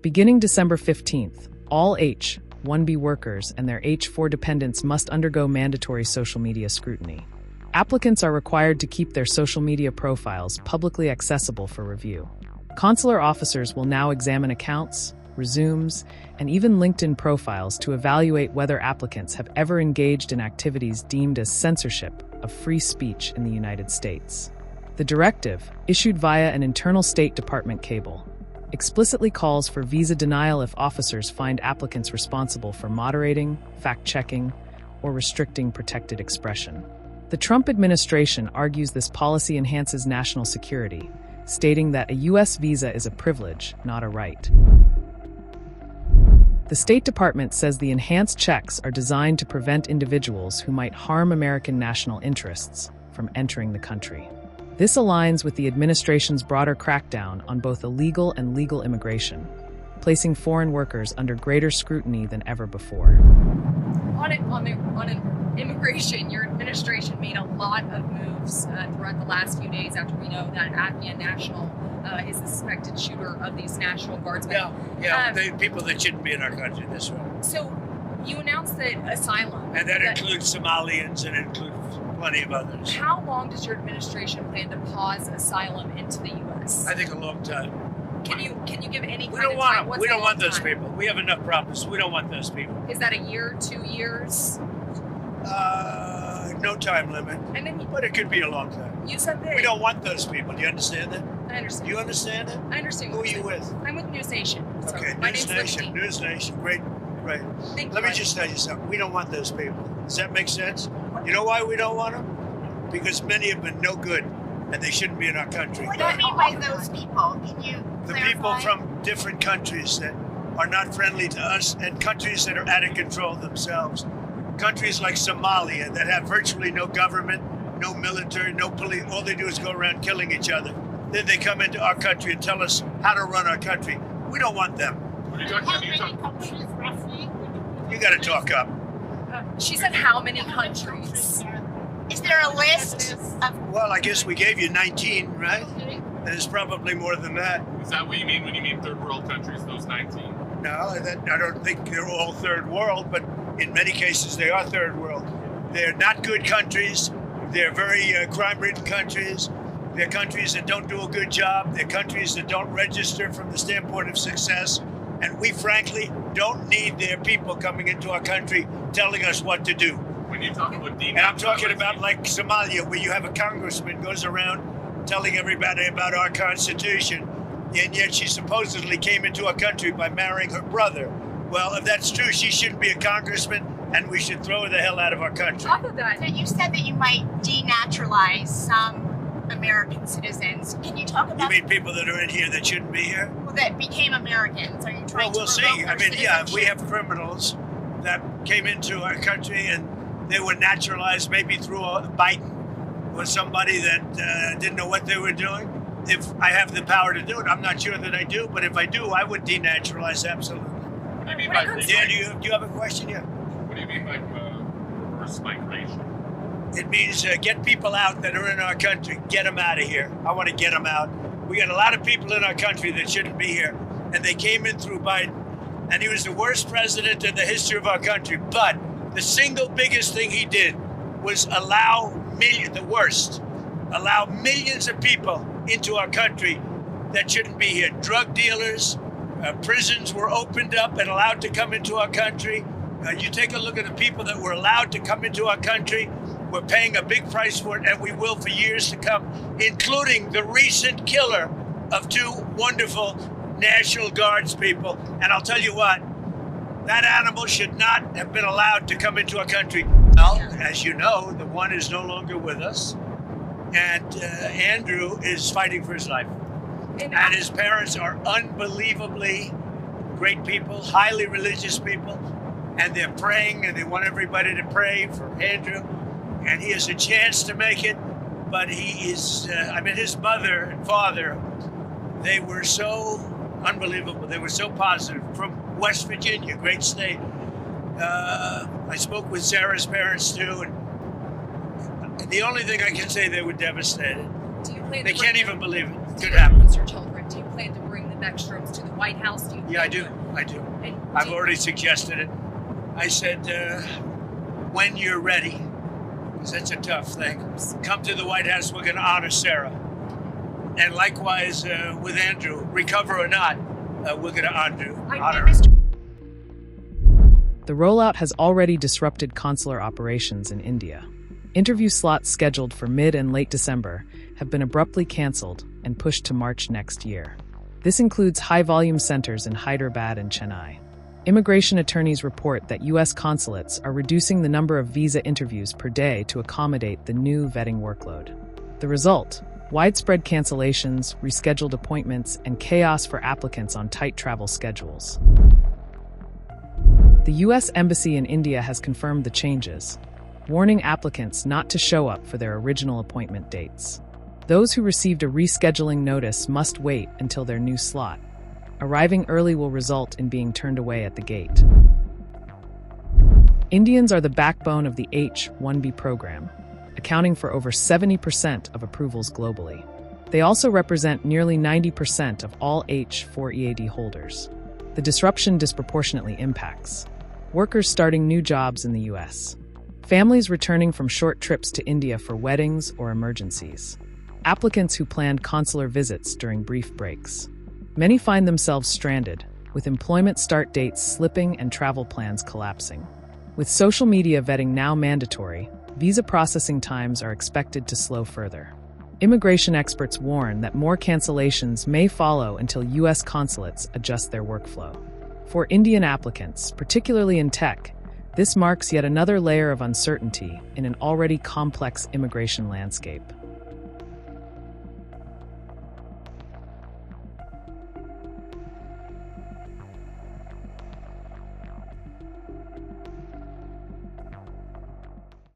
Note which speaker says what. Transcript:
Speaker 1: Beginning December 15th, all H-1B workers and their H-4 dependents must undergo mandatory social media scrutiny. Applicants are required to keep their social media profiles publicly accessible for review. Consular officers will now examine accounts, resumes, and even LinkedIn profiles to evaluate whether applicants have ever engaged in activities deemed as censorship of free speech in the United States. The directive, issued via an internal State Department cable, explicitly calls for visa denial if officers find applicants responsible for moderating, fact-checking, or restricting protected expression. The Trump administration argues this policy enhances national security, stating that a U.S. visa is a privilege, not a right. The State Department says the enhanced checks are designed to prevent individuals who might harm American national interests from entering the country. This aligns with the administration's broader crackdown on both illegal and legal immigration, placing foreign workers under greater scrutiny than ever before.
Speaker 2: On immigration, your administration made a lot of moves throughout the last few days after we know that Afghan national is the suspected shooter of these National Guardsmen.
Speaker 3: The people that shouldn't be in our country this way.
Speaker 2: So you announced that Asylum.
Speaker 3: And that includes Somalians and includes plenty of others.
Speaker 2: How long does your administration plan to pause Asylum into the U.S.?
Speaker 3: I think a long time.
Speaker 2: Can you give any
Speaker 3: We
Speaker 2: kind
Speaker 3: don't
Speaker 2: of
Speaker 3: want
Speaker 2: time?
Speaker 3: them. We don't want those people. We have enough problems. We don't want those people.
Speaker 2: Is that a year, 2 years?
Speaker 3: No time limit.
Speaker 2: And then
Speaker 3: But it could be a long time.
Speaker 2: you said that.
Speaker 3: We don't want those people. Do you understand that?
Speaker 2: I understand.
Speaker 3: Do you understand that?
Speaker 2: I understand.
Speaker 3: Who
Speaker 2: what
Speaker 3: are
Speaker 2: you're
Speaker 3: you
Speaker 2: saying.
Speaker 3: with?
Speaker 2: I'm with News Nation. So
Speaker 3: Okay,
Speaker 2: my
Speaker 3: News
Speaker 2: name's
Speaker 3: Nation.
Speaker 2: Liberty.
Speaker 3: News Nation. Great.
Speaker 2: Thank
Speaker 3: Let
Speaker 2: you.
Speaker 3: me just tell you something. We don't want those people. Does that make sense? You know why we don't want them? Because many have been no good, and they shouldn't be in our country.
Speaker 4: What do you mean by those people? Can you
Speaker 3: The
Speaker 4: clarify?
Speaker 3: people from different countries that are not friendly to us and countries that are out of control themselves. Countries like Somalia that have virtually no government, no military, no police. All they do is go around killing each other. Then they come into our country and tell us how to run our country. We don't want them.
Speaker 4: How many countries roughly?
Speaker 3: You got to talk up.
Speaker 2: She said how many countries?
Speaker 4: Is there a list of?
Speaker 3: Well, I guess we gave you 19, right? And it's probably more than that.
Speaker 5: Is that what you mean when you mean third world countries, those 19?
Speaker 3: No, I don't think they're all third world, but in many cases they are third world. They're not good countries. They're very crime-ridden countries. They're countries that don't do a good job. They're countries that don't register from the standpoint of success. And we, frankly, don't need their people coming into our country telling us what to do.
Speaker 5: When you talk about
Speaker 3: And I'm talking about like Somalia, where you have a congressman goes around telling everybody about our Constitution, and yet she supposedly came into our country by marrying her brother. Well, if that's true, she shouldn't be a congressman, and we should throw her the hell out of our country.
Speaker 2: Talk about that.
Speaker 4: So you said that you might denaturalize some American citizens. Can you talk
Speaker 3: You
Speaker 4: about
Speaker 3: mean people that are in here that shouldn't be here?
Speaker 4: people that became Americans? Are you
Speaker 3: Well,
Speaker 4: trying
Speaker 3: we'll
Speaker 4: to
Speaker 3: see.
Speaker 4: revoke
Speaker 3: I
Speaker 4: their
Speaker 3: mean, yeah, if we
Speaker 4: citizenship?
Speaker 3: have criminals that came into our country and they were naturalized maybe through a Biden or somebody that didn't know what they were doing. If I have the power to do it, I'm not sure that I do, but if I do, I would denaturalize absolutely.
Speaker 5: What do you mean
Speaker 2: When
Speaker 5: by
Speaker 2: it comes
Speaker 3: Dan, do you have a question? Yeah.
Speaker 5: What do you mean by reverse migration?
Speaker 3: It means get people out that are in our country. Get them out of here. I want to get them out. We got a lot of people in our country that shouldn't be here, and they came in through Biden. And he was the worst president in the history of our country. But the single biggest thing he did was allow millions of people into our country that shouldn't be here. Drug dealers, prisons were opened up and allowed to come into our country. You take a look at the people that were allowed to come into our country. We're paying a big price for it, and we will for years to come, including the recent killer of two wonderful National Guards people. And I'll tell you what, that animal should not have been allowed to come into our country. Well, as you know, the one is no longer with us, and Andrew is fighting for his life. And his parents are unbelievably great people, highly religious people, and they're praying, and they want everybody to pray for Andrew. And he has a chance to make it, but he is, his mother and father, they were so unbelievable. They were so positive. From West Virginia, great state. I spoke with Sarah's parents too, and the only thing I can say, they were devastated.
Speaker 2: Do you plan
Speaker 3: They
Speaker 2: to
Speaker 3: can't
Speaker 2: bring
Speaker 3: even believe it.
Speaker 2: to
Speaker 3: Could
Speaker 2: your
Speaker 3: happen.
Speaker 2: monster children? Do you plan to bring the Beckstroms to the White House? Do you
Speaker 3: Yeah, I
Speaker 2: think?
Speaker 3: do. I do.
Speaker 2: And
Speaker 3: I've
Speaker 2: do-
Speaker 3: already suggested it. I said, when you're ready, because that's a tough thing, come to the White House. We're going to honor Sarah. And likewise with Andrew, recover or not, we're going to honor her.
Speaker 1: The rollout has already disrupted consular operations in India. Interview slots scheduled for mid and late December have been abruptly canceled and pushed to March next year. This includes high-volume centers in Hyderabad and Chennai. Immigration attorneys report that U.S. consulates are reducing the number of visa interviews per day to accommodate the new vetting workload. The result: widespread cancellations, rescheduled appointments, and chaos for applicants on tight travel schedules. The U.S. Embassy in India has confirmed the changes, warning applicants not to show up for their original appointment dates. Those who received a rescheduling notice must wait until their new slot. Arriving early will result in being turned away at the gate. Indians are the backbone of the H-1B program, accounting for over 70% of approvals globally. They also represent nearly 90% of all H-4 EAD holders. The disruption disproportionately impacts workers starting new jobs in the U.S., families returning from short trips to India for weddings or emergencies, applicants who planned consular visits during brief breaks. Many find themselves stranded, with employment start dates slipping and travel plans collapsing. With social media vetting now mandatory, visa processing times are expected to slow further. Immigration experts warn that more cancellations may follow until U.S. consulates adjust their workflow. For Indian applicants, particularly in tech, this marks yet another layer of uncertainty in an already complex immigration landscape.